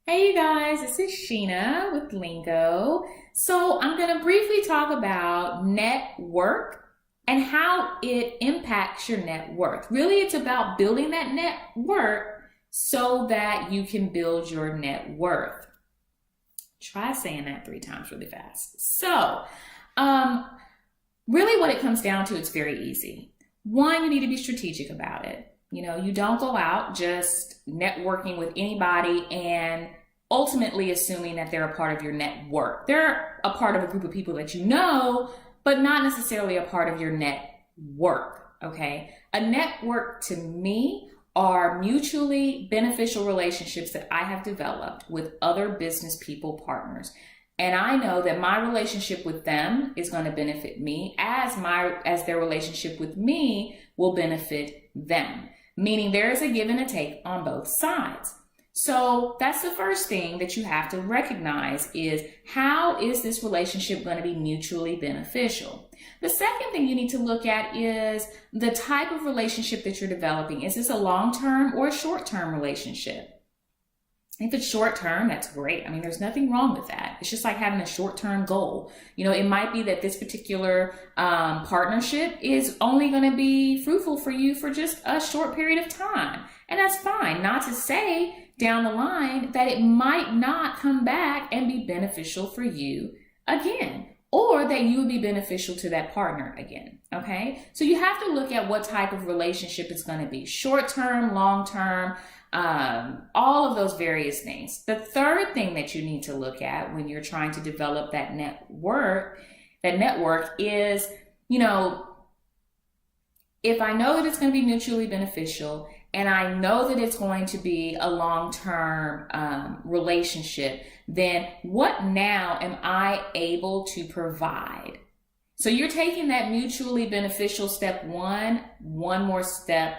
Hey you guys, this is Sheena with Lengo. So I'm going to briefly talk about net worth and how it impacts your net worth. Really, it's about building that net worth so that you can build your net worth. Try saying that 3 times really fast. Really what it comes down to, it's very easy. One, you need to be strategic about it. You don't go out just networking with anybody and ultimately assuming that they're a part of your network. They're a part of a group of people that you know, but not necessarily a part of your network, okay? A network to me are mutually beneficial relationships that I have developed with other business people partners. And I know that my relationship with them is going to benefit me as their relationship with me will benefit them. Meaning there is a give and a take on both sides. So that's the first thing that you have to recognize is how is this relationship going to be mutually beneficial? The second thing you need to look at is the type of relationship that you're developing. Is this a long-term or a short-term relationship? If it's short-term, that's great. I mean, there's nothing wrong with that. It's just like having a short-term goal. It might be that this particular partnership is only going to be fruitful for you for just a short period of time. And that's fine. Not to say down the line that it might not come back and be beneficial for you again, or that you would be beneficial to that partner again, okay? So you have to look at what type of relationship it's going to be, short-term, long-term, all of those various things. The third thing that you need to look at when you're trying to develop that network is, if I know that it's going to be mutually beneficial and I know that it's going to be a long-term relationship, then what now am I able to provide? So you're taking that mutually beneficial step one more step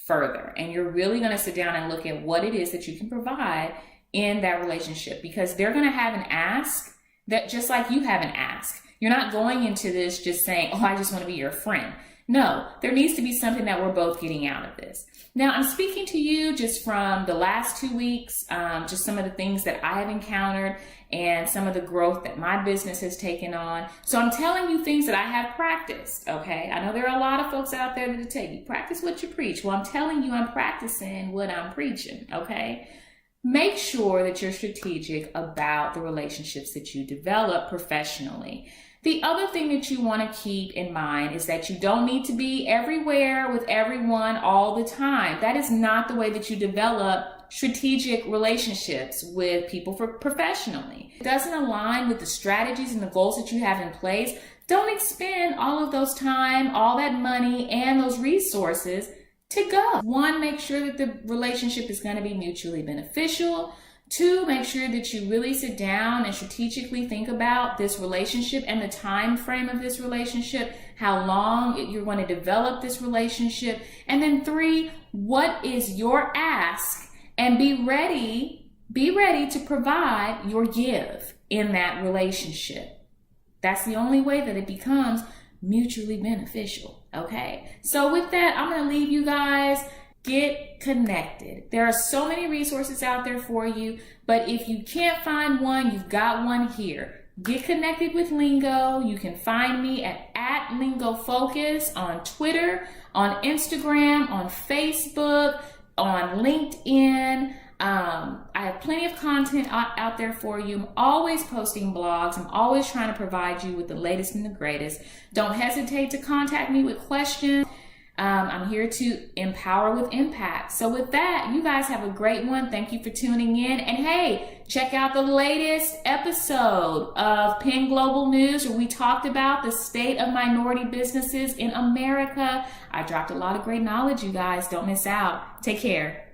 further, and you're really going to sit down and look at what it is that you can provide in that relationship, because they're going to have an ask that just like you have an ask. You're not going into this just saying, oh, I just want to be your friend. No, there needs to be something that we're both getting out of this. Now, I'm speaking to you just from the last 2 weeks, just some of the things that I have encountered and some of the growth that my business has taken on. So I'm telling you things that I have practiced, okay? I know there are a lot of folks out there that tell you, practice what you preach. Well, I'm telling you I'm practicing what I'm preaching, okay? Make sure that you're strategic about the relationships that you develop professionally. The other thing that you want to keep in mind is that you don't need to be everywhere with everyone all the time. That is not the way that you develop strategic relationships with people professionally. It doesn't align with the strategies and the goals that you have in place. Don't expend all of those time, all that money, and those resources to go. One, make sure that the relationship is going to be mutually beneficial. 2, make sure that you really sit down and strategically think about this relationship and the time frame of this relationship, how long you're going to develop this relationship. And then 3, what is your ask? And be ready to provide your give in that relationship. That's the only way that it becomes mutually beneficial, okay? So with that, I'm going to leave you guys. Get connected. There are so many resources out there for you, but if you can't find one, you've got one here. Get connected with Lengo. You can find me at Lengo Focus on Twitter, on Instagram, on Facebook, on LinkedIn. I have plenty of content out there for you. I'm always posting blogs. I'm always trying to provide you with the latest and the greatest. Don't hesitate to contact me with questions. I'm here to empower with impact. So with that, you guys have a great one. Thank you for tuning in. And hey, check out the latest episode of Penn Global News where we talked about the state of minority businesses in America. I dropped a lot of great knowledge, you guys. Don't miss out. Take care.